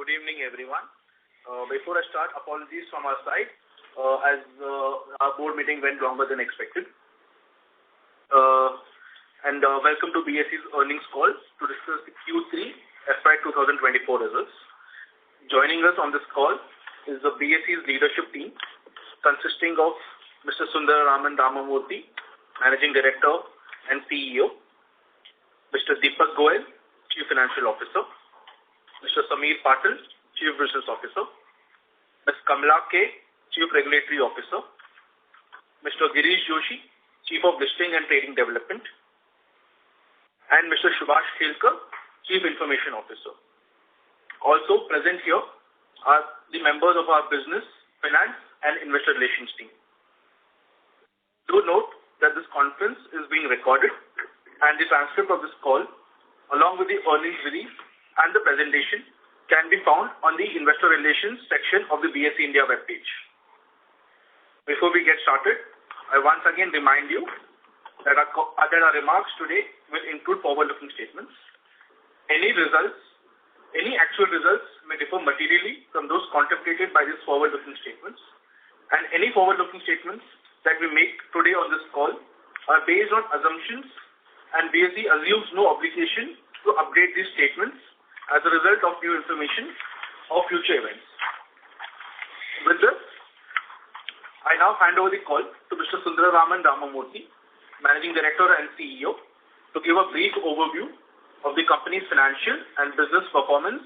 Good evening, everyone. Before I start, apologies from our side as our board meeting went longer than expected. Welcome to BSE's earnings call to discuss the Q3 FY2024 results. Joining us on this call is the BSE's leadership team consisting of Mr. Sundararaman Ramamurthy, Managing Director and CEO, Mr. Deepak Goyal, Chief Financial Officer, Mr. Sameer Patil, Chief Business Officer, Ms. Kamala K, Chief Regulatory Officer, Mr. Girish Joshi, Chief of Listing and Trading Development, and Mr. Subhash Khelkar, Chief Information Officer. Also present here are the members of our business, finance, and investor relations team. Do note that this conference is being recorded and the transcript of this call, along with the earnings release and the presentation, can be found on the investor relations section of the BSE India webpage. Before we get started, I once again remind you that our remarks today will include forward-looking statements. Any actual results may differ materially from those contemplated by these forward-looking statements, and any forward-looking statements that we make today on this call are based on assumptions, and BSE assumes no obligation to update these statements as a result of new information or future events. With this, I now hand over the call to Mr. Sundararaman Ramamurthy, Managing Director and CEO, to give a brief overview of the company's financial and business performance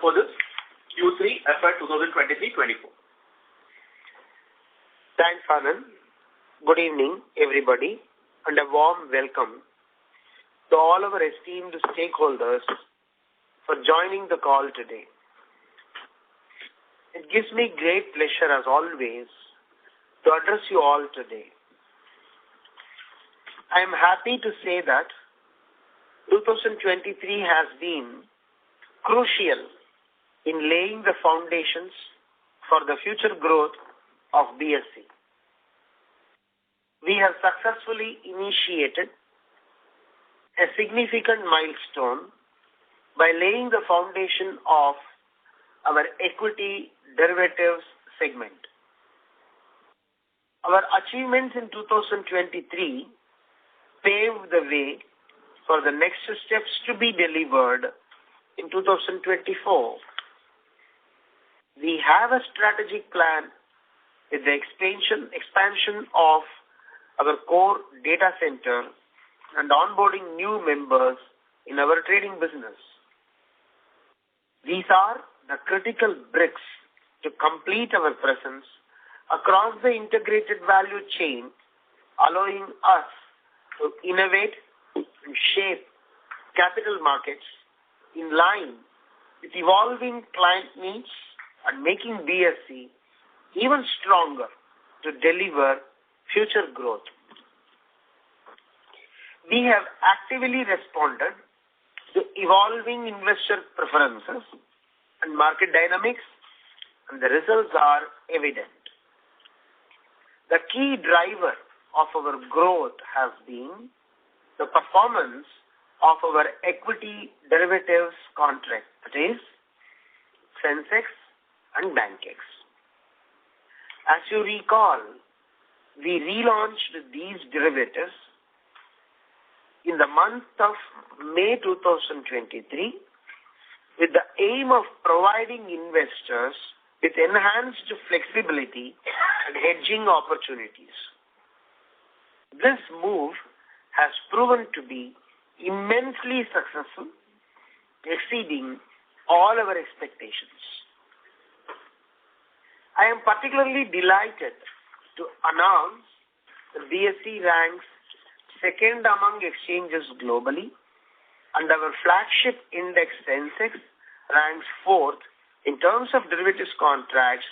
for this Q3 FY2023-24. Thanks, Anand. Good evening, everybody, and a warm welcome to all our esteemed stakeholders for joining the call today. It gives me great pleasure, as always, to address you all today. I am happy to say that 2023 has been crucial in laying the foundations for the future growth of BSE. We have successfully initiated a significant milestone by laying the foundation of our equity derivatives segment. Our achievements in 2023 paved the way for the next steps to be delivered in 2024. We have a strategic plan with the expansion of our core data center and onboarding new members in our trading business. These are the critical bricks to complete our presence across the integrated value chain, allowing us to innovate and shape capital markets in line with evolving client needs and making BSE even stronger to deliver future growth. We have actively responded to evolving investor preferences and market dynamics, and the results are evident. The key driver of our growth has been the performance of our equity derivatives contract, that is, Sensex and Bankex. As you recall, we relaunched these derivatives in the month of May 2023 with the aim of providing investors with enhanced flexibility and hedging opportunities. This move has proven to be immensely successful, exceeding all our expectations. I am particularly delighted to announce that BSE ranks second among exchanges globally, and our flagship index Sensex ranks fourth in terms of derivatives contracts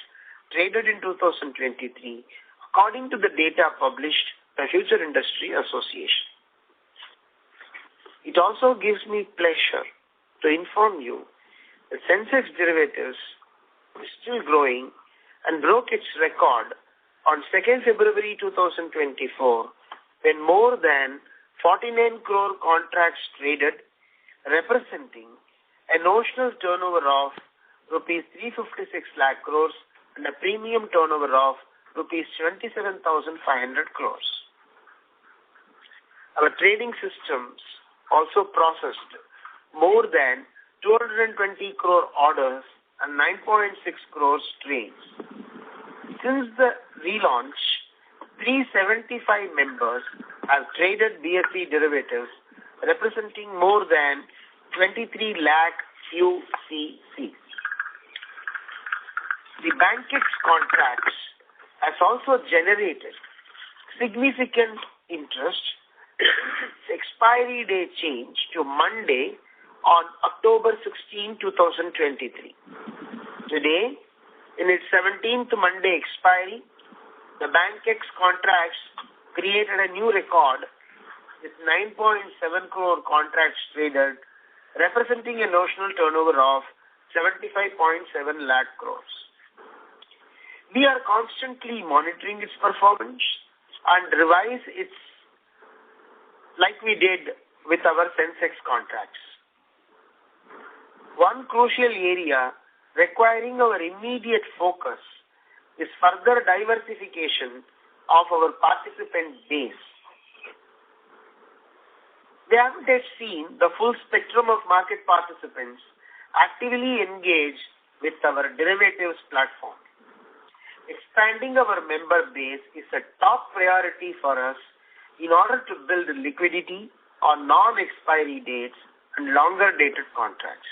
traded in 2023, according to the data published by Future Industry Association. It also gives me pleasure to inform you that Sensex derivatives is still growing and broke its record on 2nd February 2024 when more than 49 crore contracts traded, representing a notional turnover of rupees 356 lakh crores and a premium turnover of rupees 27,500 crores. Our trading systems also processed more than 220 crore orders and 9.6 crores trades. Since the relaunch, 375 members have traded BSE derivatives representing more than 23 lakh UCCs. The BankEx contracts has also generated significant interest. Expiry day change to Monday on October 16, 2023. Today, in its 17th Monday expiry, the BankEx contracts created a new record with 9.7 crore contracts traded, representing a notional turnover of 75.7 lakh crores. We are constantly monitoring its performance and revise its like we did with our Sensex contracts. One crucial area requiring our immediate focus is further diversification of our participant base. We haven't yet seen the full spectrum of market participants actively engaged with our derivatives platform. Expanding our member base is a top priority for us in order to build liquidity on non-expiry dates and longer-dated contracts.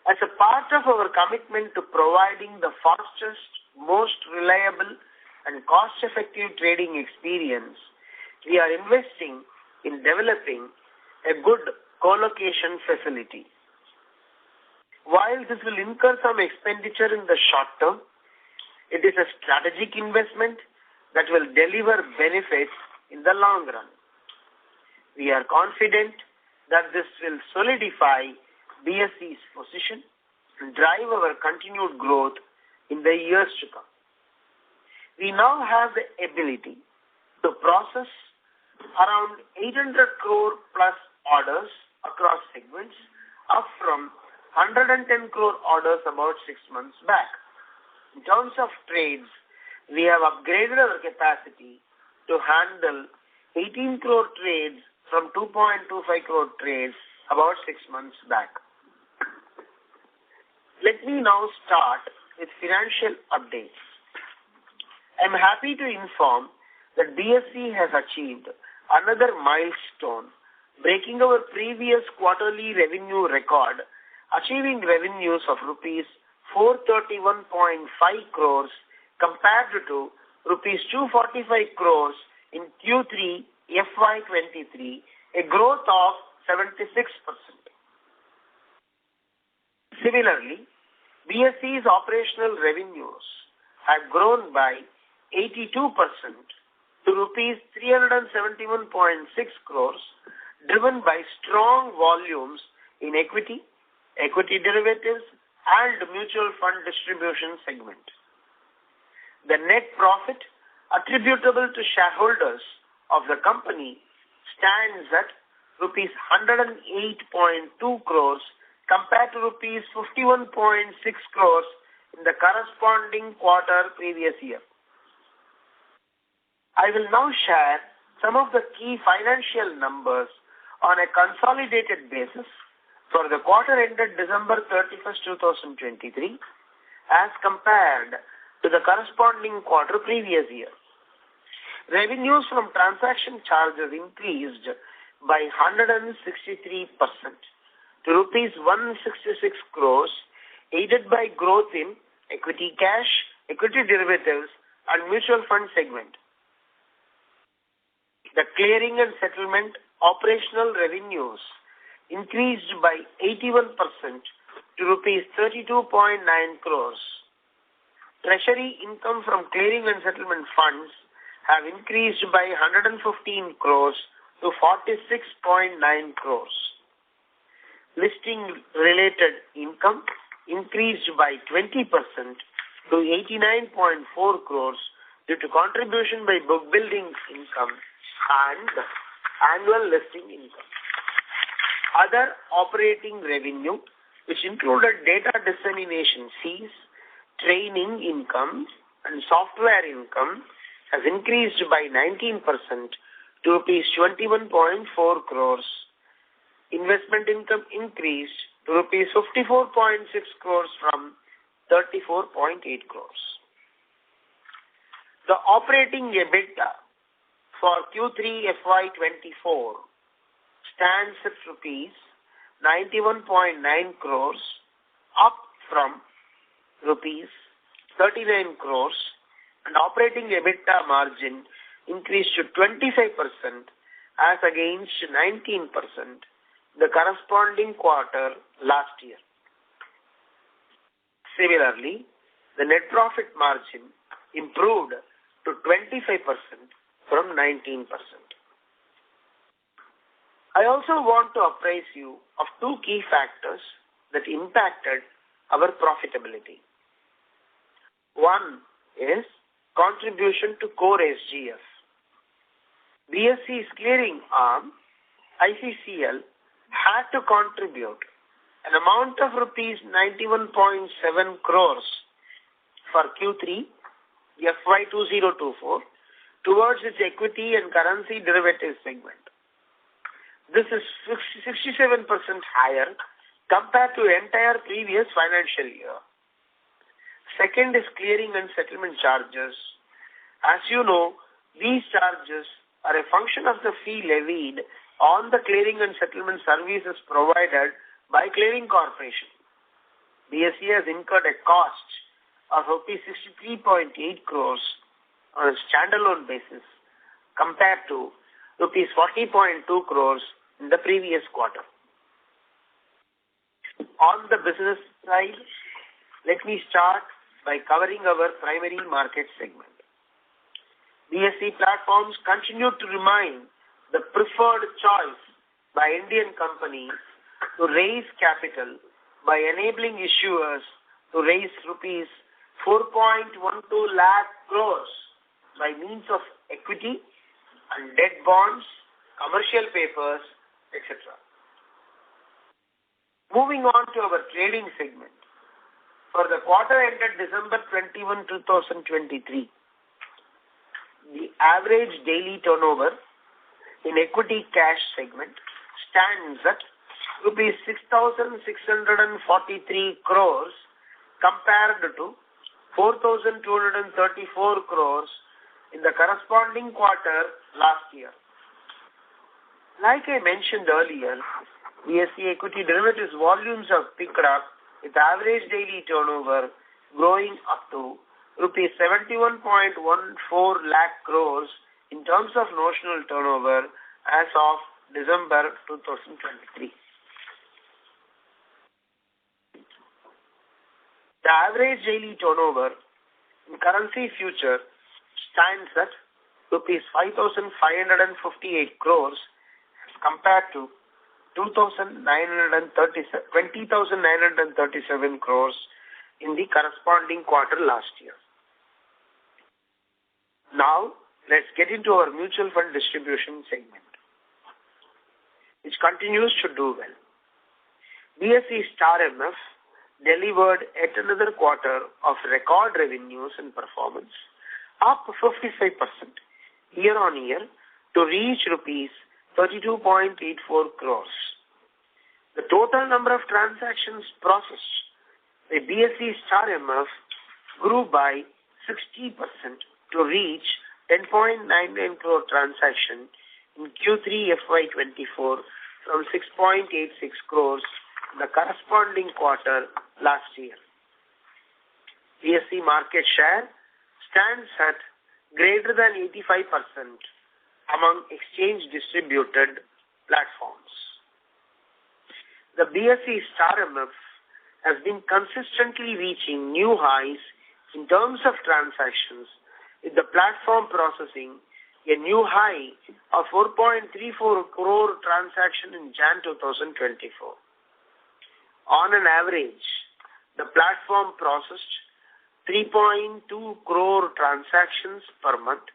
As a part of our commitment to providing the fastest, most reliable, and cost-effective trading experience, we are investing in developing a good co-location facility. While this will incur some expenditure in the short term, it is a strategic investment that will deliver benefits in the long run. We are confident that this will solidify BSE's position and drive our continued growth in the years to come. We now have the ability to process around 800 crore plus orders across segments, up from 110 crore orders about 6 months back. In terms of trades, we have upgraded our capacity to handle 18 crore trades from 2.25 crore trades about 6 months back. Let me now start with financial updates. I'm happy to inform that BSE has achieved another milestone, breaking our previous quarterly revenue record, achieving revenues of rupees 431.5 crores compared to rupees 245 crores in Q3 FY23, a growth of 76%. Similarly, BSE's operational revenues have grown by 82% to rupees 371.6 crores, driven by strong volumes in equity derivatives, and mutual fund distribution segment. The net profit attributable to shareholders of the company stands at rupees 108.2 crores compared to rupees 51.6 crores in the corresponding quarter previous year. I will now share some of the key financial numbers on a consolidated basis for the quarter ended December 31st, 2023, as compared to the corresponding quarter previous year. Revenues from transaction charges increased by 163% to rupees 166 crores, aided by growth in equity cash, equity derivatives, and mutual fund segment. The clearing and settlement operational revenues increased by 81% to rupees 32.9 crores. Treasury income from clearing and settlement funds have increased by 115 crores to 46.9 crores. Listing-related income increased by 20% to 89.4 crores due to contribution by book building income and annual listing income. Other operating revenue which included data dissemination fees, training income, and software income, has increased by 19% to rupees 21.4 crores. Investment income increased to rupees 54.6 crores from 34.8 crores. The operating EBITDA for Q3 FY24 stands at rupees 91.9 crores, up from rupees 39 crores, and operating EBITDA margin increased to 25% as against 19% the corresponding quarter last year. Similarly, the net profit margin improved to 25% from 19%. I also want to apprise you of two key factors that impacted our profitability. One is contribution to core SGF. BSE's clearing arm, ICCL, had to contribute an amount of rupees 91.7 crores for Q3 FY2024 towards its equity and currency derivatives segment. This is 67% higher compared to entire previous financial year. Second is clearing and settlement charges. As you know, these charges are a function of the fee levied on the clearing and settlement services provided by Clearing Corporation. BSE has incurred a cost of rupees 63.8 crores on a standalone basis compared to rupees 40.2 crores in the previous quarter. On the business side, let me start by covering our primary market segment. BSE platforms continue to remain the preferred choice by Indian companies to raise capital by enabling issuers to raise rupees 4.12 lakh crores by means of equity and debt bonds, commercial papers, etc. Moving on to our trading segment. For the quarter ended December 21, 2023, the average daily turnover in equity cash segment stands at rupees 6,643 crores compared to 4,234 crores in the corresponding quarter last year. Like I mentioned earlier, BSE equity derivatives volumes have picked up with average daily turnover growing up to rupees 71.14 lakh crores in terms of notional turnover as of December 2023. The average daily turnover in currency future stands at rupees 5,558 crores as compared to 20,937 crores in the corresponding quarter last year. Now, let's get into our mutual fund distribution segment, which continues to do well. BSE Star MF delivered yet another quarter of record revenues and performance, up 55% year-on-year to reach rupees 32.84 crores. The total number of transactions processed by BSE Star MF grew by 60% to reach 10.99 crore transaction in Q3 FY24 from 6.86 crores in the corresponding quarter last year. BSE market share stands at greater than 85% among exchange-distributed platforms. The BSE Star MF has been consistently reaching new highs in terms of transactions, with the platform processing a new high of 4.34 crore transaction in Jan 2024. On an average, the platform processed 3.2 crore transactions per month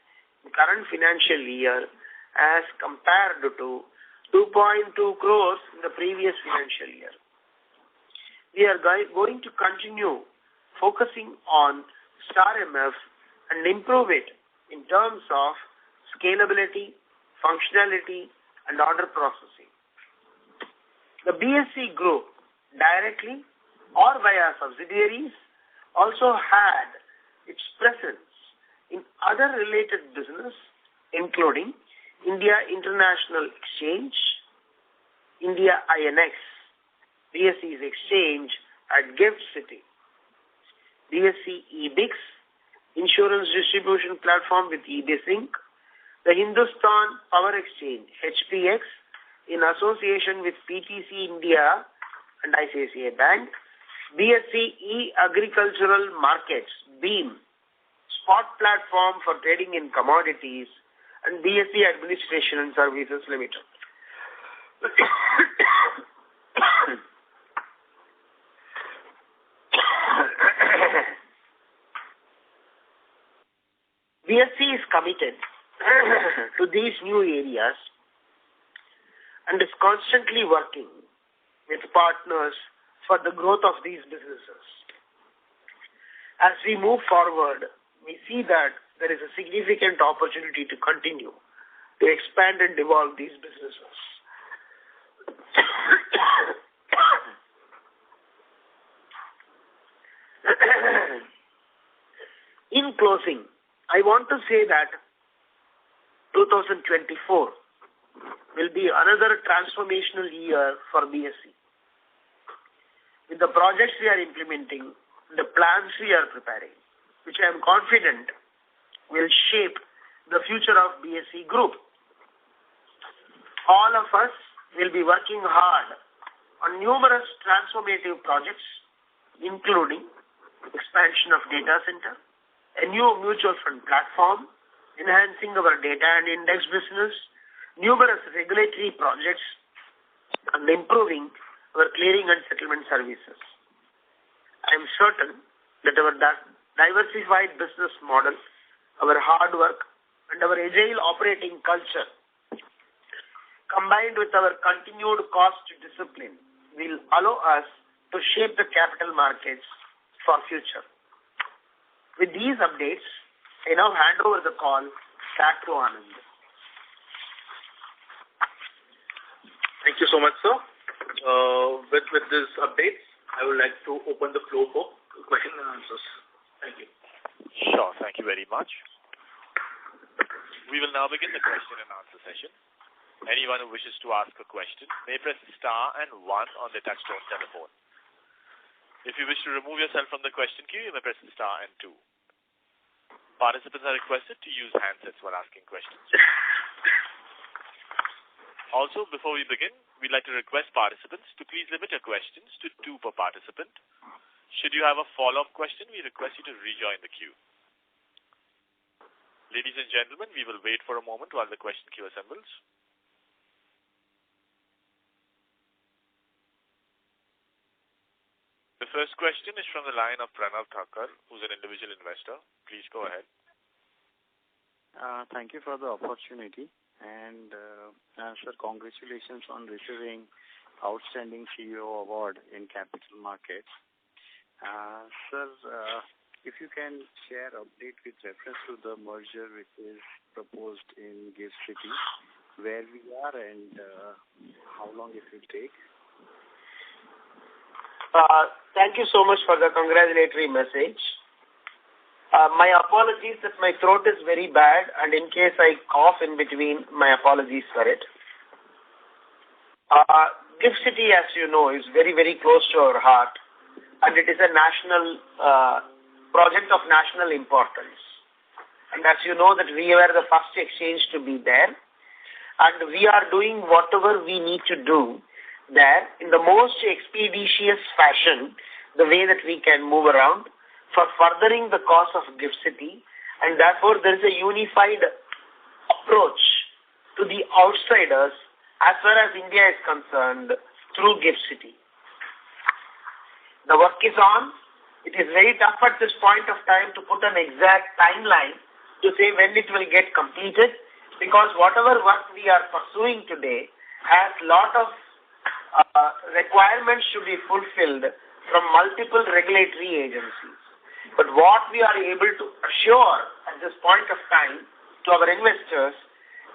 in current financial year as compared to 2.2 crores in the previous financial year. we are going to continue focusing on Star MF and improve it in terms of scalability, functionality, and order processing. The BSE group, directly or via subsidiaries, also had its presence in other related business, including India International Exchange, India INX, BSE's exchange at Gift City, BSE eBix, insurance distribution platform with eBay Sync, the Hindustan Power Exchange, HPX, in association with PTC India and ICICI Bank, BSE e-Agricultural Markets, BEAM, spot platform for trading in commodities, and BSE Administration and Services Limited. BSE is committed to these new areas and is constantly working with partners for the growth of these businesses. As we move forward, we see that there is a significant opportunity to continue to expand and evolve these businesses. In closing, I want to say that 2024 will be another transformational year for BSE. With the projects we are implementing, the plans we are preparing, which I am confident will shape the future of BSE Group. All of us will be working hard on numerous transformative projects, including expansion of data center, a new mutual fund platform, enhancing our data and index business, numerous regulatory projects, and improving our clearing and settlement services. I am certain that our diversified business model, our hard work, and our agile operating culture, combined with our continued cost discipline, will allow us to shape the capital markets for future. With these updates, I now hand over the call back to Anand. Thank you so much, sir. With these updates, I would like to open the floor for questions and answers. Thank you. Sure. Thank you very much. We will now begin the question and answer session. Anyone who wishes to ask a question may press star and 1 on the touchtone telephone. If you wish to remove yourself from the question queue, you may press star and 2. Participants are requested to use handsets while asking questions. Also, before we begin, we'd like to request participants to please limit your questions to 2 per participant. Should you have a follow-up question, we request you to rejoin the queue. Ladies and gentlemen, we will wait for a moment while the question queue assembles. The first question is from the line of Pranav Thakkar, who's an individual investor. Please go ahead. Thank you for the opportunity. And, sir, congratulations on receiving Outstanding CEO Award in Capital Markets. Sir, if you can share update with reference to the merger which is proposed in Gift City, where we are and how long it will take. Thank you so much for the congratulatory message. My apologies that my throat is very bad, and in case I cough in between, my apologies for it. Gift City, as you know, is very, very close to our heart, and it is a national project of national importance. And as you know, that we were the first exchange to be there, and we are doing whatever we need to do there in the most expeditious fashion, the way that we can move around for furthering the cause of Gift City, and therefore there is a unified approach to the outsiders as far as India is concerned through Gift City. The work is on. It is very tough at this point of time to put an exact timeline to say when it will get completed, because whatever work we are pursuing today has lot of requirements to be fulfilled from multiple regulatory agencies. But what we are able to assure at this point of time to our investors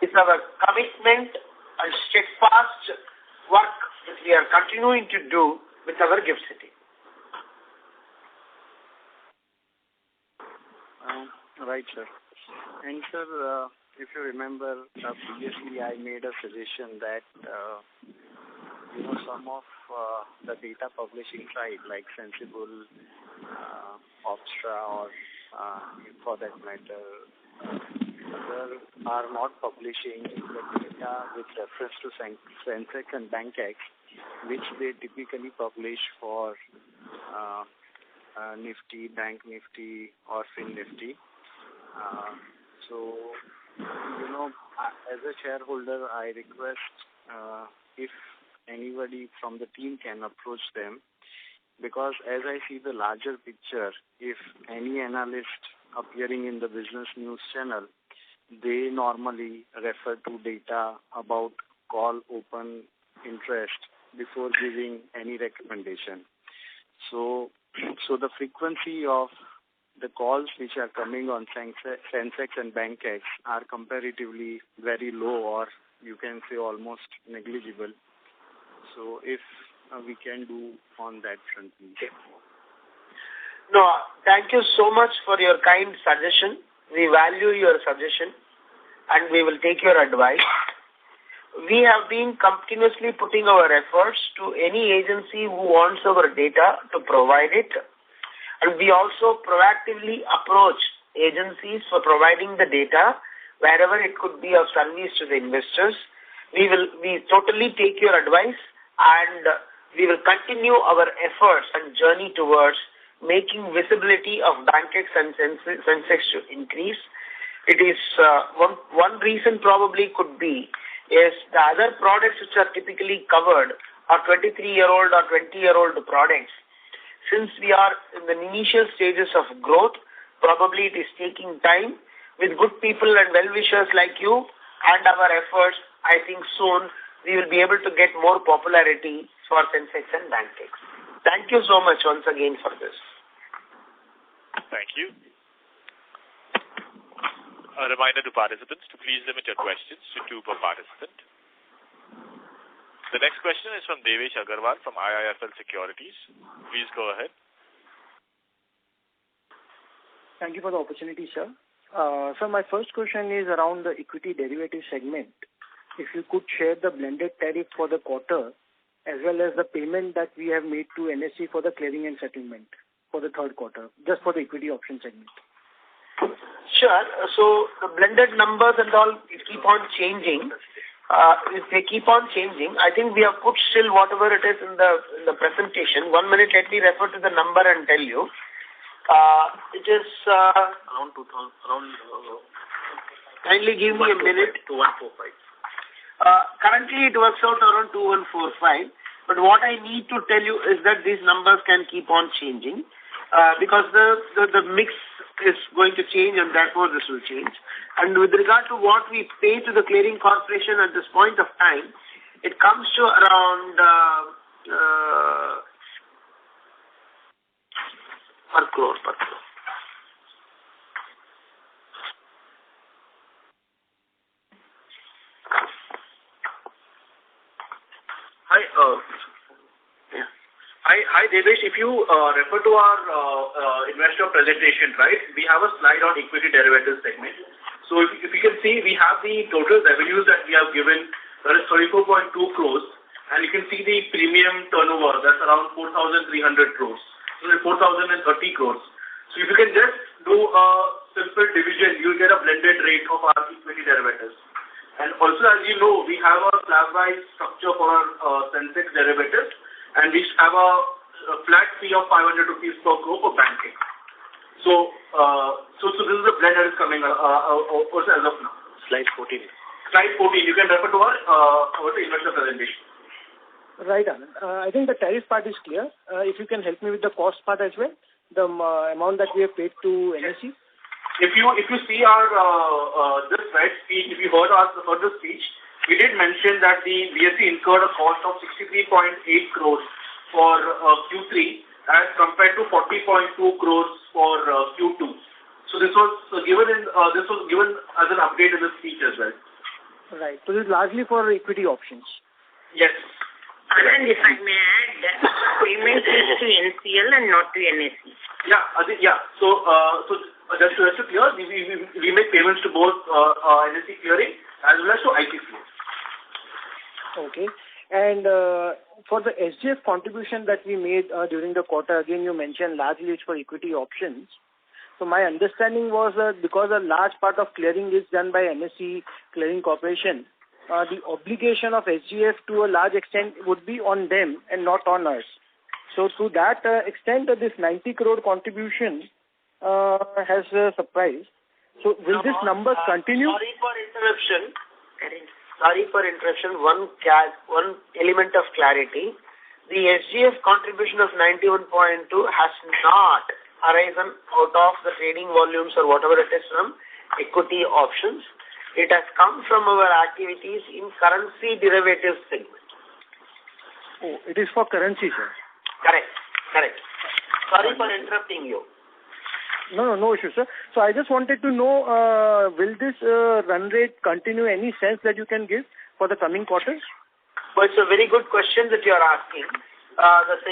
is our commitment and steadfast work that we are continuing to do with our GIFT City. Right, sir. And sir, if you remember, previously I made a suggestion that some of the data publishing site like Sensible, Opstra, or for that matter, other are not publishing the data with reference to Sensex and BankX, which they typically publish for Nifty, Bank Nifty, or Fin Nifty. So, as a shareholder, I request if anybody from the team can approach them, because as I see the larger picture, if any analyst appearing in the business news channel, they normally refer to data about call open interest before giving any recommendation. So the frequency of the calls which are coming on Sensex and BankX are comparatively very low, or you can say almost negligible. So if we can do on that front, please. No, thank you so much for your kind suggestion. We value your suggestion and we will take your advice. We have been continuously putting our efforts to any agency who wants our data to provide it. And we also proactively approach agencies for providing the data wherever it could be of service to the investors. We totally take your advice, and we will continue our efforts and journey towards making visibility of BankX and Sensex to increase. It is one reason probably could be is the other products which are typically covered are 23-year-old or 20-year-old products. Since we are in the initial stages of growth, probably it is taking time. With good people and well-wishers like you and our efforts, I think soon we will be able to get more popularity for Sensex and BankX. Thank you so much once again for this. Thank you. A reminder to participants to please limit your questions to 2 per participant. The next question is from Devesh Agarwal from IIFL Securities. Please go ahead. Thank you for the opportunity, sir. So my first question is around the equity derivative segment. If you could share the blended tariff for the quarter as well as the payment that we have made to NSE for the clearing and settlement for the third quarter, just for the equity option segment. Sure. So the blended numbers and all keep on changing. If they keep on changing, I think we have put still whatever it is in the presentation. 1 minute, let me refer to the number and tell you. It is Around 2,000. Kindly give me a minute. 2145. Currently, it works out around 2145. But what I need to tell you is that these numbers can keep on changing because the mix is going to change, and therefore this will change. And with regard to what we pay to the clearing corporation at this point of time, it comes to around per crore. Hi, Devesh. If you refer to our investor presentation, right, we have a slide on equity derivatives segment. So if you can see, we have the total revenues that we have given, that is 34.2 crores, and you can see the premium turnover, that's around 4,300 crores. So 4,030 crores. So if you can just do a simple division, you'll get a blended rate of our equity derivatives. And also, as you know, we have a slab-wise structure for our Sensex derivatives, and we have a flat fee of 500 rupees per crore for banking. So this is the blend that is coming also as of now. Slide 14. Slide 14. You can refer to our investor presentation. Right, Anand. I think the tariff part is clear. If you can help me with the cost part as well, the amount that we have paid to NSE. If you see our this speech, if you heard the speech, we did mention that the BSE incurred a cost of 63.8 crores for Q3, as compared to 40.2 crores for Q2. So this was given as an update in the speech as well. Right. So this is largely for equity options. Yes. Anand, if I may add, payment is to NCL and not to NSE. Yeah. So just to clear, we make payments to both NSE clearing as well as to IPC. Okay. And for the SGF contribution that we made during the quarter, again you mentioned largely it's for equity options. So my understanding was that because a large part of clearing is done by NSE Clearing Corporation, the obligation of SGF to a large extent would be on them and not on us. So to that extent, this 90 crore contribution has surprised. So will this number continue? Sorry for interruption. One element of clarity. The SGF contribution of 91.2 has not arisen out of the trading volumes or whatever it is from equity options. It has come from our activities in currency derivatives segment. Oh, it is for currency, sir. Correct. Sorry for interrupting you. No issue, sir. So I just wanted to know, will this run rate continue? Any sense that you can give for the coming quarters? Well, it's a very good question that you are asking. The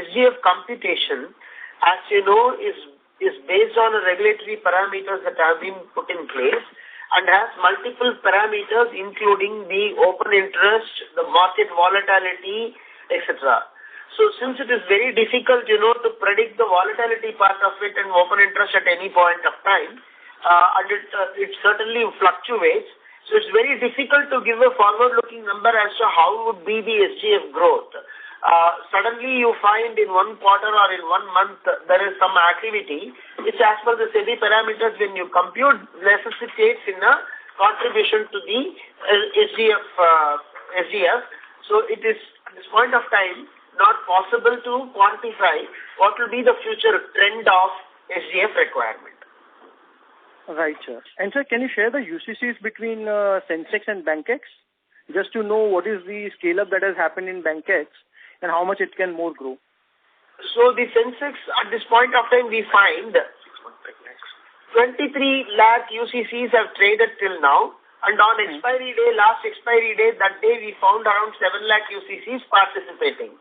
SGF computation, as you know, is based on regulatory parameters that have been put in place and has multiple parameters including the open interest, the market volatility, etc. So since it is very difficult, to predict the volatility part of it and open interest at any point of time, and it certainly fluctuates. So it's very difficult to give a forward-looking number as to how would be the SGF growth. Suddenly you find in one quarter or in 1 month there is some activity which, as per the SEBI parameters, when you compute, necessitates in a contribution to the SGF. So it is at this point of time not possible to quantify what will be the future trend of SGF requirement. Right, sir. And sir, can you share the UCCs between Sensex and Bankex? Just to know what is the scale-up that has happened in Bankex and how much it can more grow. So the Sensex at this point of time we find 23 lakh UCCs have traded till now, and on expiry day, last expiry day, that day we found around 7 lakh UCCs participating.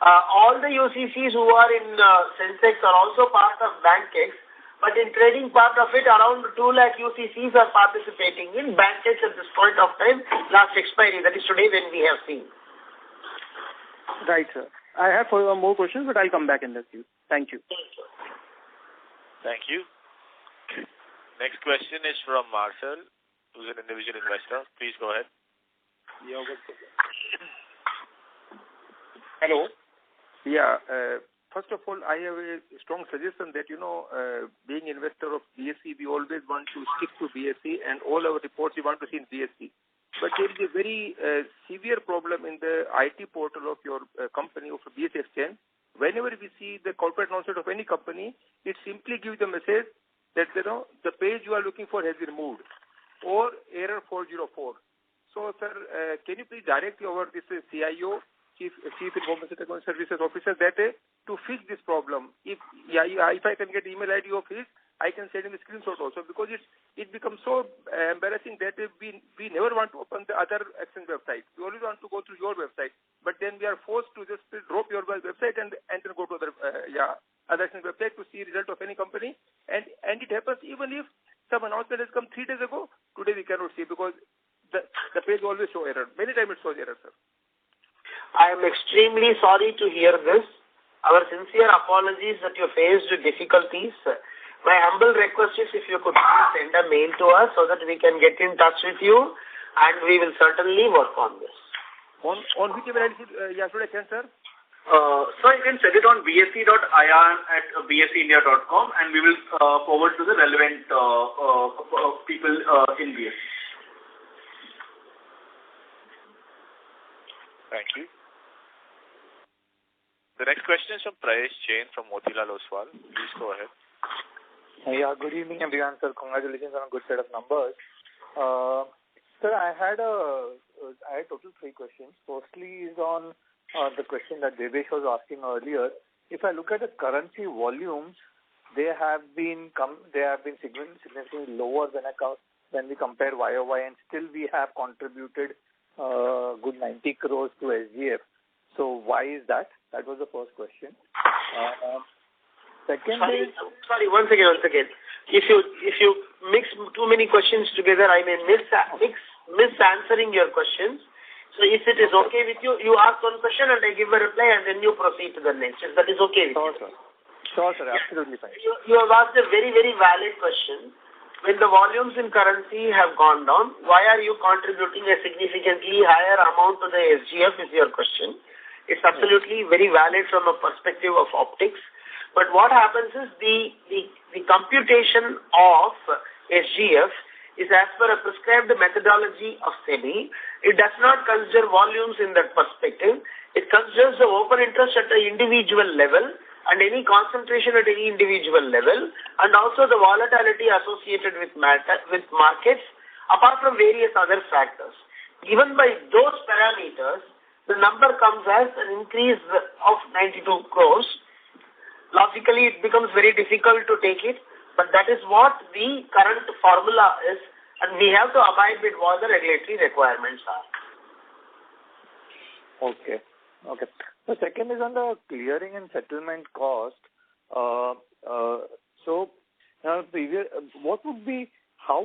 All the UCCs who are in Sensex are also part of Bankex, but in trading part of it, around 2 lakh UCCs are participating in Bankex at this point of time, last expiry, that is today when we have seen. Right, sir. I have more questions, but I'll come back in the queue. Thank you. Thank you. Next question is from Marcel, who's an individual investor. Please go ahead. Hello. Yeah. First of all, I have a strong suggestion that, being investor of BSE, we always want to stick to BSE, and all our reports we want to see in BSE. But there is a very severe problem in the IT portal of your company, of BSE Exchange. Whenever we see the corporate announcement of any company, it simply gives the message that, the page you are looking for has been removed, or error 404. So, sir, can you please direct this CIO, Chief Information Technology Services Officer, that to fix this problem? If I can get email ID of his, I can send him a screenshot also, because it becomes so embarrassing that we never want to open the other exchange website. We always want to go through your website, but then we are forced to just drop your website and then go to other exchange website to see result of any company. And it happens even if some announcement has come 3 days ago. Today we cannot see because the page always show error. Many times it shows error, sir. I am extremely sorry to hear this. Our sincere apologies that you faced with difficulties. My humble request is if you could send a mail to us so that we can get in touch with you, and we will certainly work on this. On which email ID should I send, sir? So you can send it on bse.ir@bseindia.com, and we will forward to the relevant people in BSE. Thank you. The next question is from Prayesh Jain from Motilal Oswal. Please go ahead. Yeah, good evening everyone, sir. Congratulations on a good set of numbers. Sir, I had total 3 questions. Firstly is on the question that Devesh was asking earlier. If I look at the currency volumes, they have been significantly lower when we compare YOY, and still we have contributed good 90 crores to SGF. So why is that? That was the first question. Second Sorry, once again. If you mix too many questions together, I may miss answering your questions. So if it is okay with you, you ask one question and I give a reply and then you proceed to the next. If that is okay with you. Sure, sir. Absolutely fine. You have asked a very, very valid question. When the volumes in currency have gone down, why are you contributing a significantly higher amount to the SGF is your question. It's absolutely very valid from a perspective of optics. But what happens is the computation of SGF is as per a prescribed methodology of SEBI. It does not consider volumes in that perspective. It considers the open interest at an individual level and any concentration at any individual level, and also the volatility associated with markets, apart from various other factors. Given by those parameters, the number comes as an increase of 92 crores. Logically, it becomes very difficult to take it, but that is what the current formula is, and we have to abide with what the regulatory requirements are. Okay. The second is on the clearing and settlement cost. How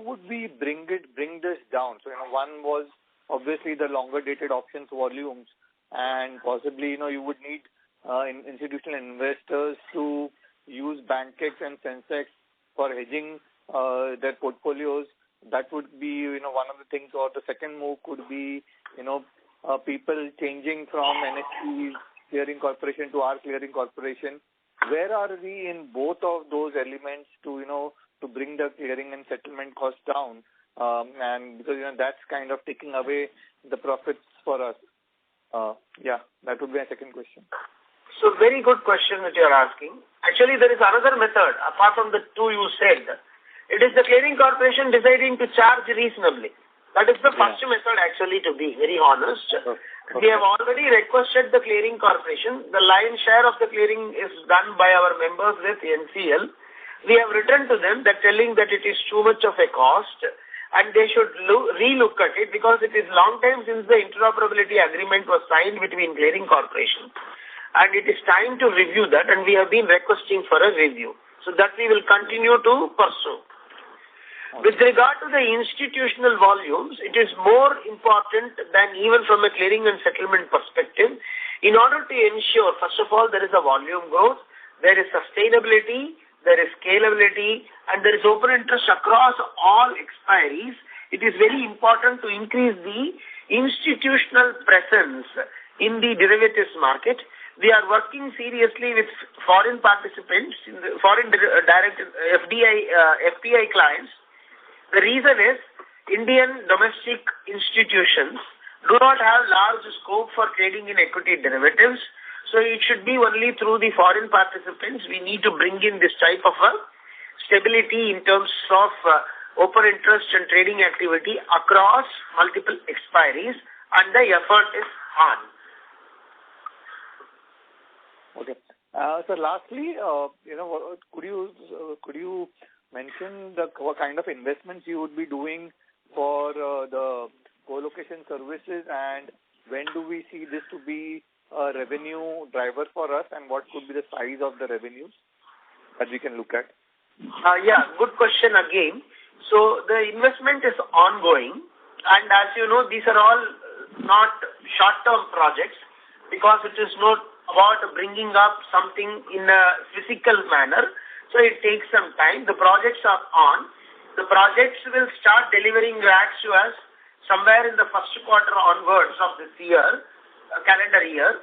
would we bring this down? So, one was obviously the longer dated options volumes, and possibly, you would need institutional investors to use Bankex and Sensex for hedging their portfolios. That would be, one of the things. Or the second move could be, people changing from NSE clearing corporation to our clearing corporation. Where are we in both of those elements to bring the clearing and settlement cost down? And because, that's kind of taking away the profits for us. That would be my second question. So very good question that you are asking. Actually, there is another method apart from the two you said. It is the clearing corporation deciding to charge reasonably. That is the first method, actually, to be very honest. Okay. We have already requested the clearing corporation. The lion's share of the clearing is done by our members with NCL. We have written to them that telling that it is too much of a cost and they should relook at it, because it is long time since the interoperability agreement was signed between clearing corporation. And it is time to review that, and we have been requesting for a review. So that we will continue to pursue. With regard to the institutional volumes, it is more important than even from a clearing and settlement perspective. In order to ensure, first of all, there is a volume growth, there is sustainability, there is scalability, and there is open interest across all expiries. It is very important to increase the institutional presence in the derivatives market. We are working seriously with foreign participants, foreign direct FDI clients. The reason is Indian domestic institutions do not have large scope for trading in equity derivatives. So it should be only through the foreign participants. We need to bring in this type of stability in terms of open interest and trading activity across multiple expiries, and the effort is on. Okay. So lastly, could you mention what kind of investments you would be doing for the co-location services, and when do we see this to be a revenue driver for us, and what could be the size of the revenues that we can look at? Good question again. So the investment is ongoing, and as you know, these are all not short-term projects, because it is not about bringing up something in a physical manner. So it takes some time. The projects are on. The projects will start delivering racks to us somewhere in the first quarter onwards of this year, calendar year,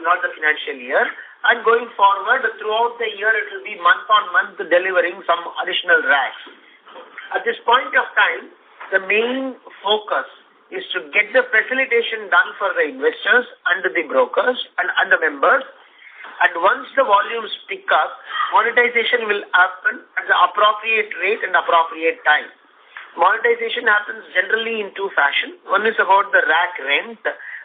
not the financial year. And going forward, throughout the year, it will be month on month delivering some additional racks. At this point of time, the main focus is to get the facilitation done for the investors and the brokers and the members. And once the volumes pick up, monetization will happen at the appropriate rate and appropriate time. Monetization happens generally in two fashions. One is about the rack rent,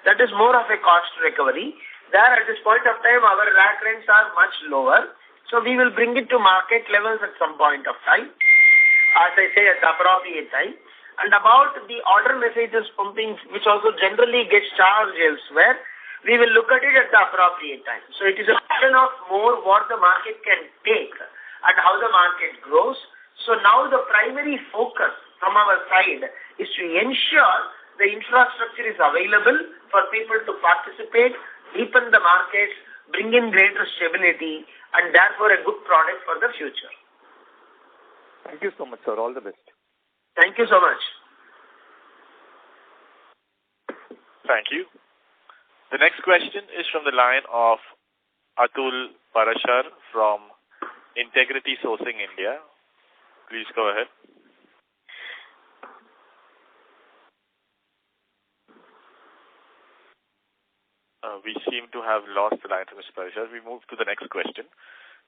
that is more of a cost recovery. There at this point of time, our rack rents are much lower. So we will bring it to market levels at some point of time, as I say, at the appropriate time. And about the order messages pumping, which also generally gets charged elsewhere, we will look at it at the appropriate time. So it is a question of more what the market can take and how the market grows. So now the primary focus from our side is to ensure the infrastructure is available for people to participate, deepen the markets, bring in greater stability, and therefore a good product for the future. Thank you so much, sir. All the best. Thank you so much. Thank you. The next question is from the line of Atul Parashar from Integrity Sourcing India. Please go ahead. We seem to have lost the line from Mr. Parashar. We move to the next question.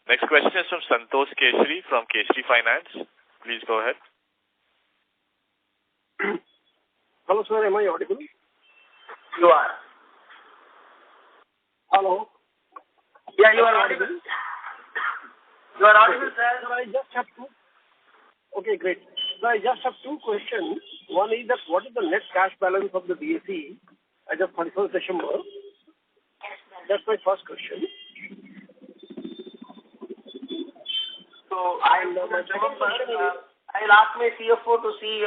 Next question is from Santosh Keshri from Keshri Finance. Please go ahead. Hello, sir. Am I audible? You are. Hello. Yeah, you are audible. You are audible, sir. I just have two. Okay, great. So I just have two questions. One is that what is the net cash balance of the BSE as of 31st December? That's my first question. So I'll ask my CFO to see.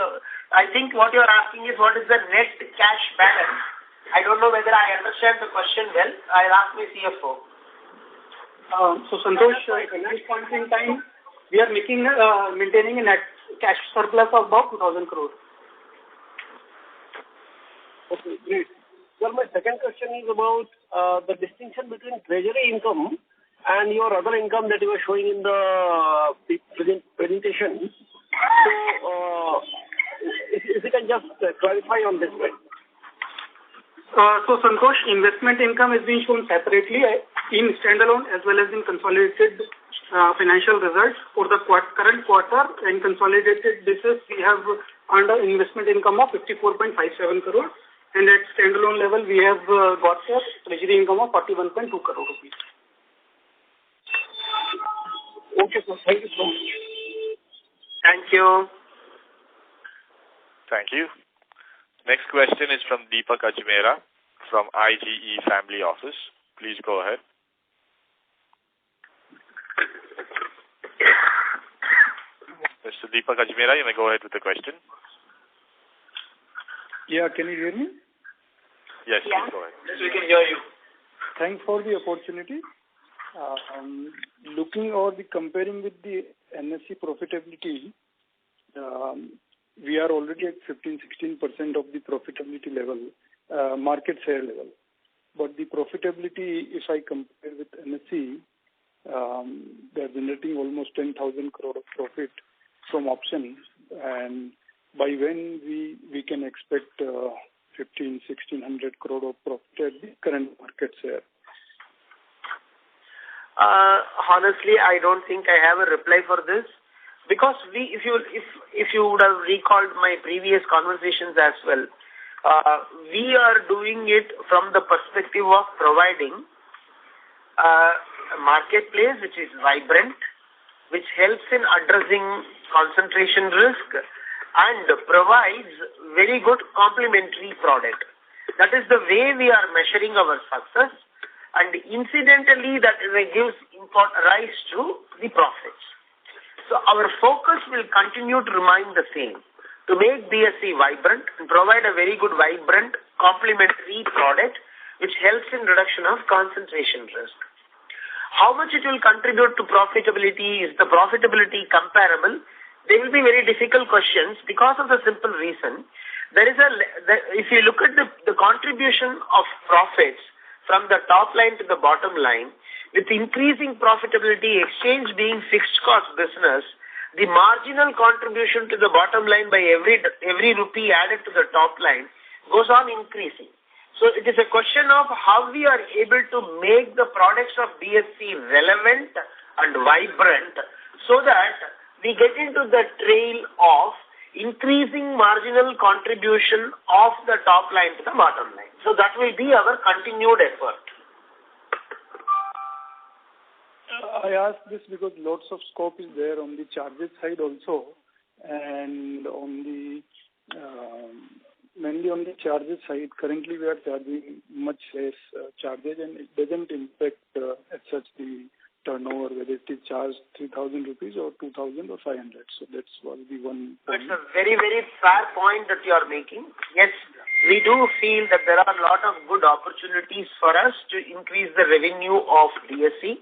I think what you are asking is what is the net cash balance. I don't know whether I understand the question well. I'll ask my CFO. So Santosh, at this point in time, we are maintaining a net cash surplus of about 2,000 crores. Okay, great. Well, my second question is about the distinction between treasury income and your other income that you were showing in the presentation. So, if you can just clarify on this way. So, Santosh, investment income is being shown separately in standalone as well as in consolidated financial results. For the current quarter, in consolidated basis, we have earned an investment income of 54.57 crores. And at standalone level, we have got a treasury income of 41.2 crore rupees. Okay, sir. Thank you so much. Thank you. Thank you. Next question is from Deepak Ajmera from IGE Family Office. Please go ahead. Mr. Deepak Ajmera, you may go ahead with the question. Yeah, can you hear me? Yes, please go ahead. Yes, we can hear you. Thanks for the opportunity. Looking or comparing with the NSE profitability, we are already at 15-16% of the profitability level, market share level. But the profitability, if I compare with NSE, they are generating almost 10,000 crore of profit from options. And by when we can expect 1,600 crore of profit at the current market share? Honestly, I don't think I have a reply for this, because if you would have recalled my previous conversations as well, we are doing it from the perspective of providing a marketplace which is vibrant, which helps in addressing concentration risk and provides very good complementary product. That is the way we are measuring our success, and incidentally that gives rise to the profits. So our focus will continue to remain the same, to make BSE vibrant and provide a very good vibrant complementary product which helps in reduction of concentration risk. How much it will contribute to profitability? Is the profitability comparable? They will be very difficult questions because of the simple reason. If you look at the contribution of profits from the top line to the bottom line, with increasing profitability, exchange being fixed cost business, the marginal contribution to the bottom line by every rupee added to the top line goes on increasing. So it is a question of how we are able to make the products of BSE relevant and vibrant so that we get into the trail of increasing marginal contribution of the top line to the bottom line. So that will be our continued effort. I ask this because lots of scope is there on the charges side also, and on the mainly on the charges side. Currently, we are charging much less charges, and it doesn't impact as such the turnover, whether it is charged 3,000 rupees or 2,000 or 500. So that's one the one point. It's a very, very fair point that you are making. Yes, we do feel that there are a lot of good opportunities for us to increase the revenue of BSE.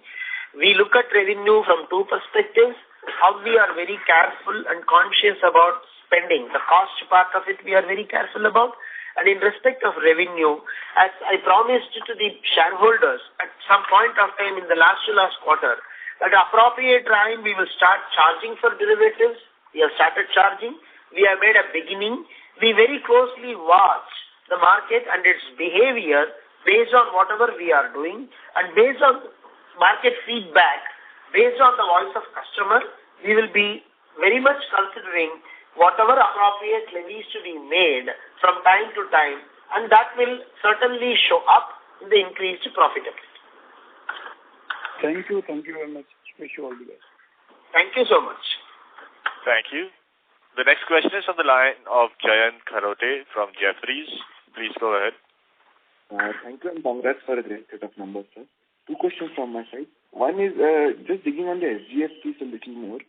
We look at revenue from two perspectives. How we are very careful and conscious about spending. The cost part of it we are very careful about. And in respect of revenue, as I promised to the shareholders at some point of time in the last quarter, at appropriate time we will start charging for derivatives. We have started charging. We have made a beginning. We very closely watch the market and its behavior based on whatever we are doing, and based on market feedback, based on the voice of customer, we will be very much considering whatever appropriate levies to be made from time to time, and that will certainly show up in the increased profitability. Thank you very much. Wish you all the best. Thank you so much. Thank you. The next question is on the line of Jayant Kharote from Jefferies. Please go ahead. Thank you and congrats for a great set of numbers, sir. Two questions from my side. One is just digging on the SGF piece a little more.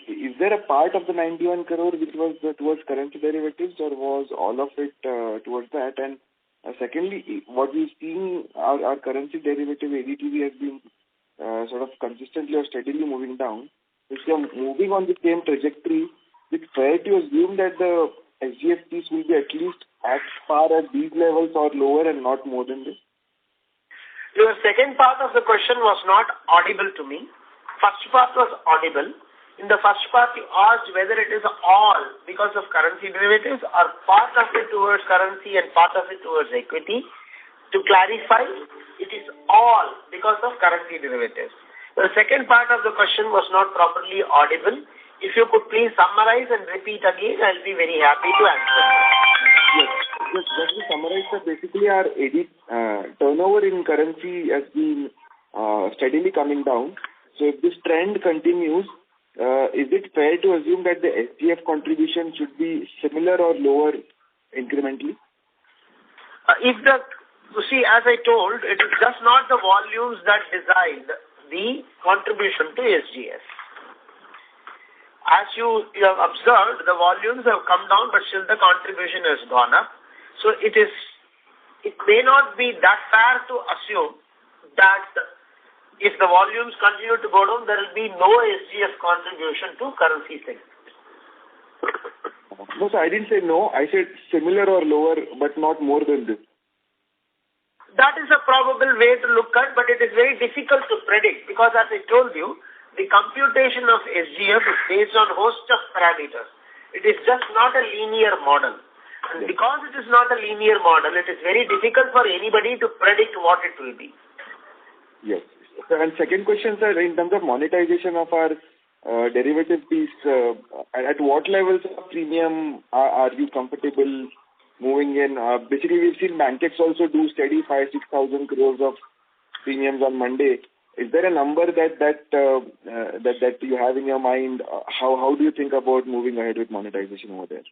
Is there a part of the 91 crore which was towards currency derivatives, or was all of it towards that? And secondly, what we've seen, our currency derivative ADTV has been sort of consistently or steadily moving down. If you're moving on the same trajectory, it's fair to assume that the SGF piece will be at least as far as these levels or lower and not more than this? Your second part of the question was not audible to me. First part was audible. In the first part, you asked whether it is all because of currency derivatives or part of it towards currency and part of it towards equity. To clarify, it is all because of currency derivatives. The second part of the question was not properly audible. If you could please summarize and repeat again, I'll be very happy to answer. Yes. Just to summarize, sir, basically our turnover in currency has been steadily coming down. So if this trend continues, is it fair to assume that the SGF contribution should be similar or lower incrementally? You see, as I told, it is just not the volumes that decide the contribution to SGF. As you have observed, the volumes have come down, but still the contribution has gone up. So it may not be that fair to assume that if the volumes continue to go down, there will be no SGF contribution to currency segment. No, sir, I didn't say no. I said similar or lower, but not more than this. That is a probable way to look at, but it is very difficult to predict because, as I told you, the computation of SGF is based on a host of parameters. It is just not a linear model. And because it is not a linear model, it is very difficult for anybody to predict what it will be. Yes. And second question, sir, in terms of monetization of our derivative piece, at what levels of premium are you comfortable moving in? Basically, we've seen Bankex also do steady 5,000-6,000 crores of premiums on Monday. Is there a number that you have in your mind? How do you think about moving ahead with monetization over there?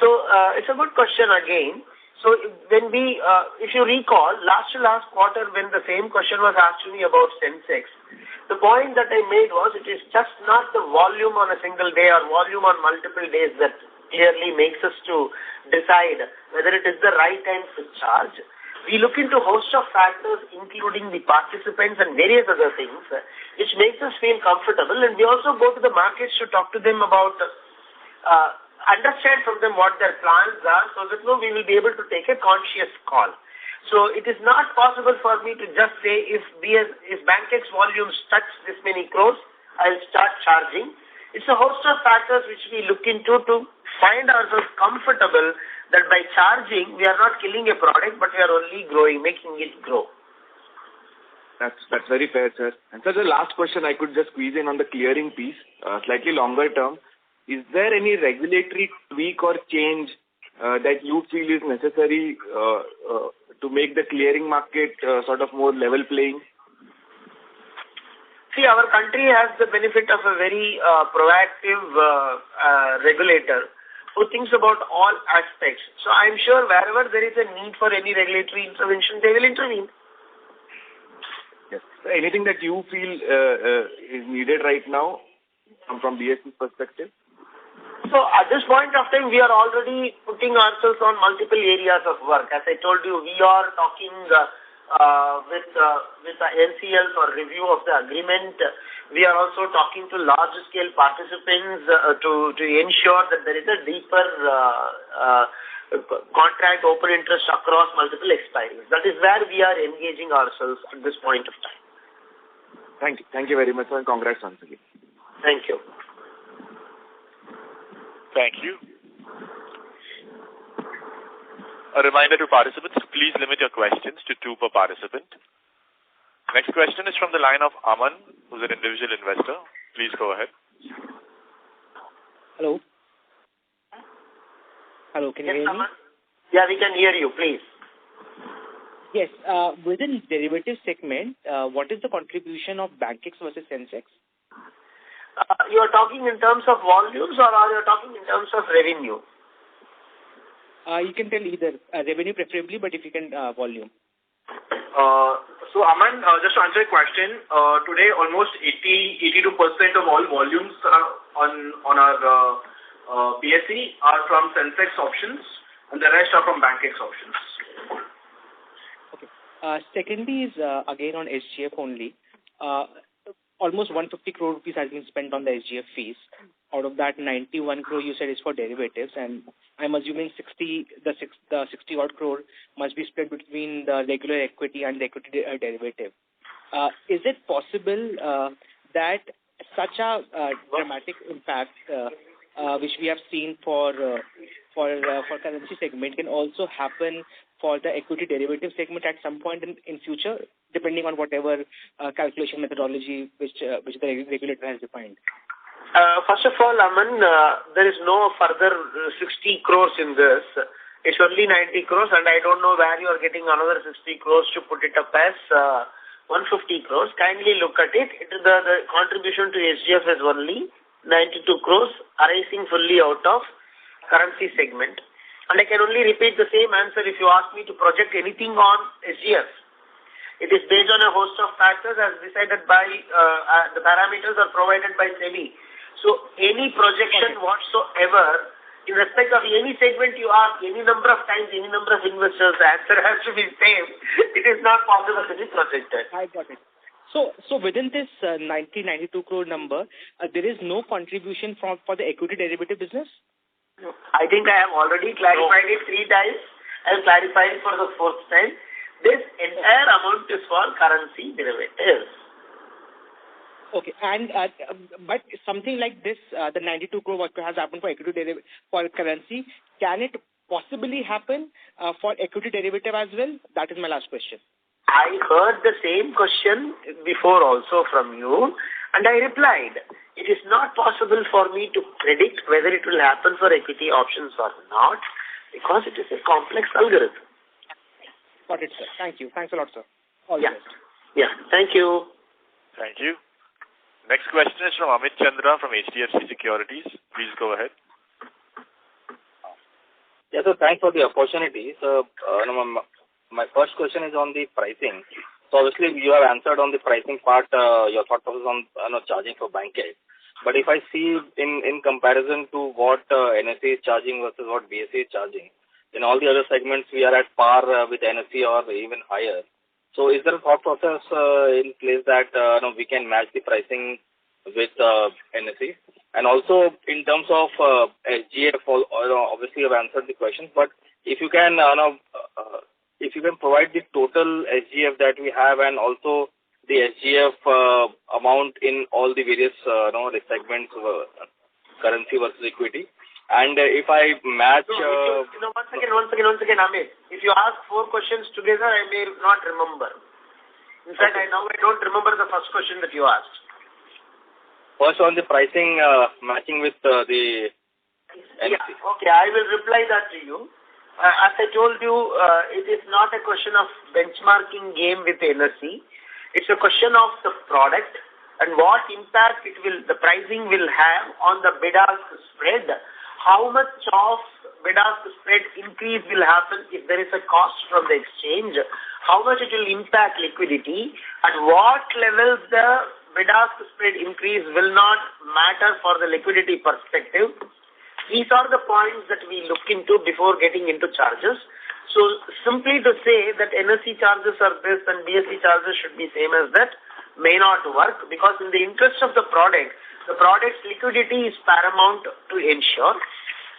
So it's a good question again. So when if you recall, last quarter when the same question was asked to me about Sensex, the point that I made was it is just not the volume on a single day or volume on multiple days that clearly makes us to decide whether it is the right time to charge. We look into a host of factors, including the participants and various other things, which makes us feel comfortable. And we also go to the markets to talk to them about, understand from them what their plans are, so that we will be able to take a conscious call. So it is not possible for me to just say if Bankex volumes touch this many crores, I'll start charging. It's a host of factors which we look into to find ourselves comfortable that by charging, we are not killing a product, but we are only making it grow. That's very fair, sir. And sir, the last question I could just squeeze in on the clearing piece, slightly longer term. Is there any regulatory tweak or change that you feel is necessary to make the clearing market sort of more level playing? See, our country has the benefit of a very proactive regulator who thinks about all aspects. So I'm sure wherever there is a need for any regulatory intervention, they will intervene. Yes. So anything that you feel is needed right now from BSE's perspective? So at this point of time, we are already putting ourselves on multiple areas of work. As I told you, we are talking with the NCL for review of the agreement. We are also talking to large-scale participants to ensure that there is a deeper contract open interest across multiple expiries. That is where we are engaging ourselves at this point of time. Thank you. Thank you very much, and congrats once again. Thank you. Thank you. A reminder to participants, please limit your questions to 2 per participant. Next question is from the line of Aman, who's an individual investor. Please go ahead. Hello. Hello, can you hear me? Yeah, we can hear you, please. Yes, within derivative segment, what is the contribution of BankEx versus Sensex? You are talking in terms of volumes or are you talking in terms of revenue? You can tell either, revenue preferably, but if you can, volume. So Aman, just to answer your question, today almost 82% of all volumes on our BSE are from Sensex options and the rest are from BankEx options. Okay. Secondly is again on SGF only. Almost 150 crore rupees has been spent on the SGF fees. Out of that, 91 crore you said is for derivatives, and I'm assuming 60 odd crore must be split between the regular equity and the equity derivative. Is it possible that such a dramatic impact, which we have seen for currency segment, can also happen for the equity derivative segment at some point in future, depending on whatever calculation methodology which the regulator has defined? First of all, Aman, there is no further 60 crores in this. It's only 90 crores, and I don't know where you are getting another 60 crores to put it up as 150 crores. Kindly look at it. The contribution to SGF is only 92 crores arising fully out of currency segment. And I can only repeat the same answer if you ask me to project anything on SGF. It is based on a host of factors as decided by the parameters are provided by SEBI. So any projection whatsoever in respect of any segment you ask any number of times, any number of investors, the answer has to be same. It is not possible to be projected. I got it. So within this 92 crore number, there is no contribution for the equity derivative business? I think I have already clarified it 3 times. I have clarified it for the 4th time. This entire amount is for currency derivatives. Okay, and but something like this, the 92 crore what has happened for equity derivative for currency, can it possibly happen for equity derivative as well? That is my last question. I heard the same question before also from you, and I replied, it is not possible for me to predict whether it will happen for equity options or not, because it is a complex algorithm. Got it, sir. Thank you. Thanks a lot, sir. All the best. Yeah, thank you. Thank you. Next question is from Amit Chandra from HDFC Securities. Please go ahead. Yeah, so thanks for the opportunity. So, my first question is on the pricing. So obviously you have answered on the pricing part, your thought process on charging for BankEx. But if I see in comparison to what NSE is charging versus what BSE is charging, in all the other segments we are at par with NSE or even higher. So is there a thought process in place that we can match the pricing with NSE? And also in terms of SGF, obviously you have answered the question, but if you can provide the total SGF that we have and also the SGF amount in all the various the segments, currency versus equity. And if I match... Once again, Amit. If you ask 4 questions together, I may not remember. In fact, I don't remember the first question that you asked. First on the pricing matching with the NSE. Yeah, okay, I will reply that to you. As I told you, it is not a question of benchmarking game with NSE. It's a question of the product and what impact the pricing will have on the bid-ask spread. How much of bid-ask spread increase will happen if there is a cost from the exchange? How much it will impact liquidity? At what levels the bid-ask spread increase will not matter for the liquidity perspective? These are the points that we look into before getting into charges. So simply to say that NSE charges are this and BSE charges should be same as that may not work, because in the interest of the product's liquidity is paramount to ensure.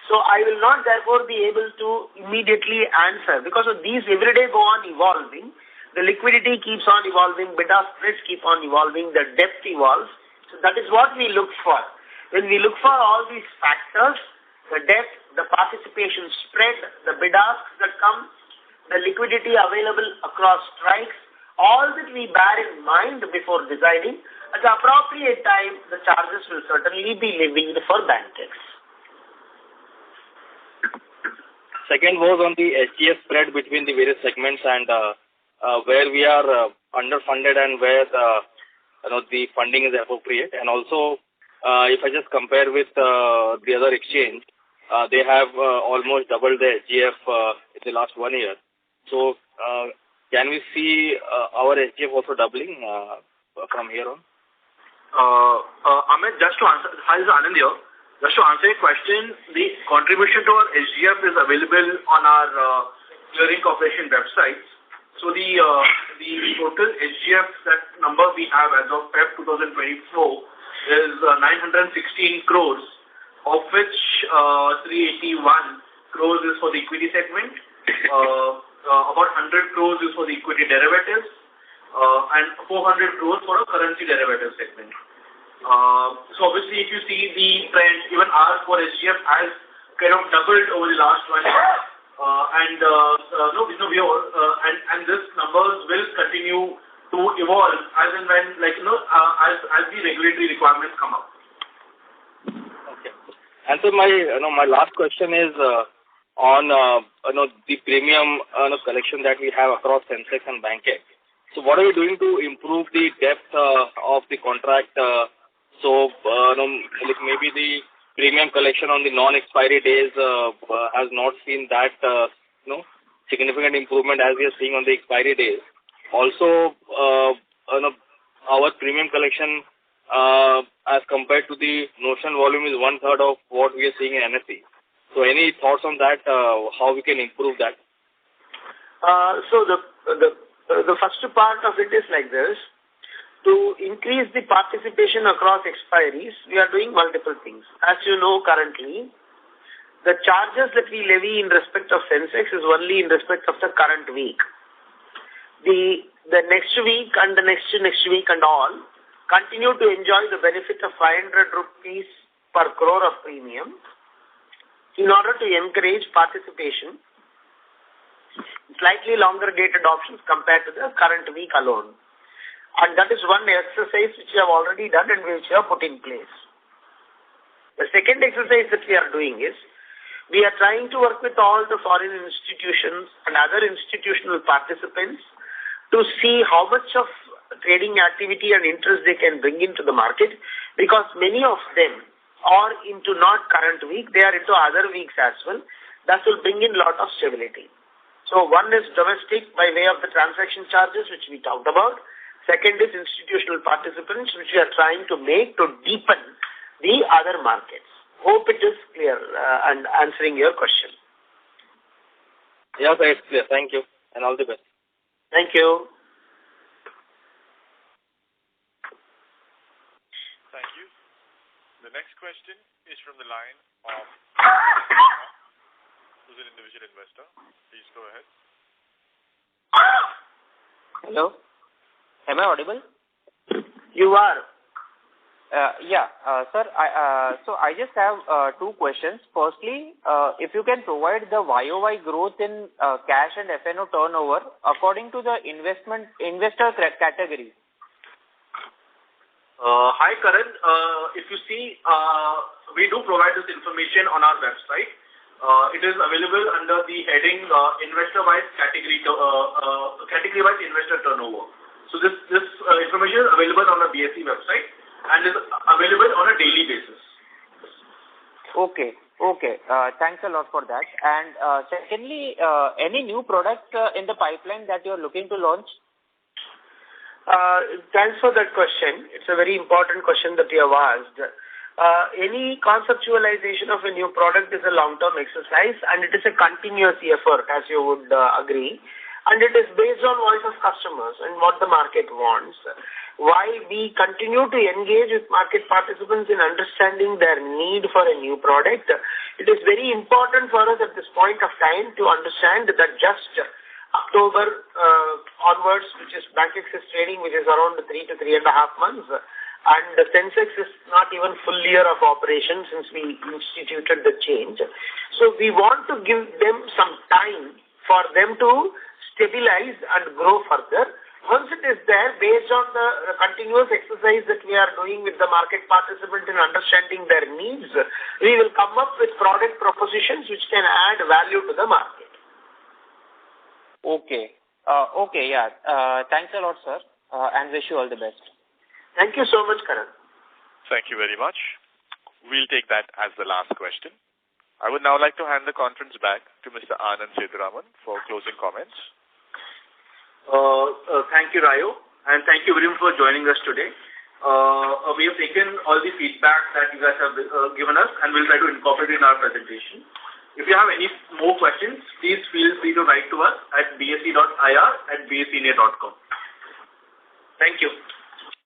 So I will not therefore be able to immediately answer, because of these every day go on evolving. The liquidity keeps on evolving, bid-ask spreads keep on evolving, the depth evolves. So that is what we look for. When we look for all these factors, the depth, the participation spread, the bid-ask that come, the liquidity available across strikes, all that we bear in mind before deciding. At the appropriate time, the charges will certainly be levied for Bankex. Second was on the SGF spread between the various segments and where we are underfunded and where the funding is appropriate. And also, if I just compare with the other exchange, they have almost doubled the SGF in the last 1 year. So, can we see our SGF also doubling from here on? Amit, just to answer, hi, this is Anand here. Just to answer your question, the contribution to our SGF is available on our clearing corporation websites. So the total SGF, that number we have as of Feb 2024 is 916 crores, of which 381 crores is for the equity segment, about 100 crores is for the equity derivatives, and 400 crores for a currency derivative segment. So obviously, if you see the trend, even our core SGF has kind of doubled over the last 1 year, and this numbers will continue to evolve as and when, as the regulatory requirements come up. Okay. And so my last question is on the premium collection that we have across Sensex and Bankex. So what are we doing to improve the depth of the contract? Maybe the premium collection on the non-expiry days has not seen that significant improvement as we are seeing on the expiry days. Also, our premium collection as compared to the notional volume is 1/3 of what we are seeing in NSE. So any thoughts on that, how we can improve that? So the first part of it is like this. To increase the participation across expiries, we are doing multiple things. As you know, currently, the charges that we levy in respect of Sensex is only in respect of the current week. The next week and the next week and all continue to enjoy the benefit of 500 rupees per crore of premium in order to encourage participation in slightly longer dated options compared to the current week alone. And that is one exercise which we have already done and which we have put in place. The second exercise that we are doing is, we are trying to work with all the foreign institutions and other institutional participants to see how much of trading activity and interest they can bring into the market, because many of them are into not current week, they are into other weeks as well. That will bring in a lot of stability. So one is domestic by way of the transaction charges, which we talked about. Second is institutional participants, which we are trying to make to deepen the other markets. Hope it is clear and answering your question. Yes, it's clear. Thank you, and all the best. Thank you. Thank you. The next question is from the line of who's an individual investor. Please go ahead. Hello. Am I audible? You are. Sir, I just have two questions. Firstly, if you can provide the YOY growth in cash and F&O turnover according to the investor category. Hi, Karan. If you see, we do provide this information on our website. It is available under the heading investor-wise category-wise investor turnover. So this information is available on the BSE website and is available on a daily basis. Okay. Thanks a lot for that. And secondly, any new products in the pipeline that you are looking to launch? Thanks for that question. It's a very important question that you have asked. Any conceptualization of a new product is a long-term exercise, and it is a continuous effort, as you would agree. And it is based on voice of customers and what the market wants. While we continue to engage with market participants in understanding their need for a new product, it is very important for us at this point of time to understand that just October onwards, which is Bankex trading, which is around 3 to 3.5 months, and the Sensex is not even full year of operation since we instituted the change. So we want to give them some time for them to stabilize and grow further. Once it is there, based on the continuous exercise that we are doing with the market participant in understanding their needs, we will come up with product propositions which can add value to the market. Okay. Thanks a lot, sir, and wish you all the best. Thank you so much, Karan. Thank you very much. We'll take that as the last question. I would now like to hand the conference back to Mr. Anand Sethuraman for closing comments. Thank you, Rayo, and thank you very much for joining us today. We have taken all the feedback that you guys have given us, and we'll try to incorporate it in our presentation. If you have any more questions, please feel free to write to us at bse.ir@bsenia.com. Thank you.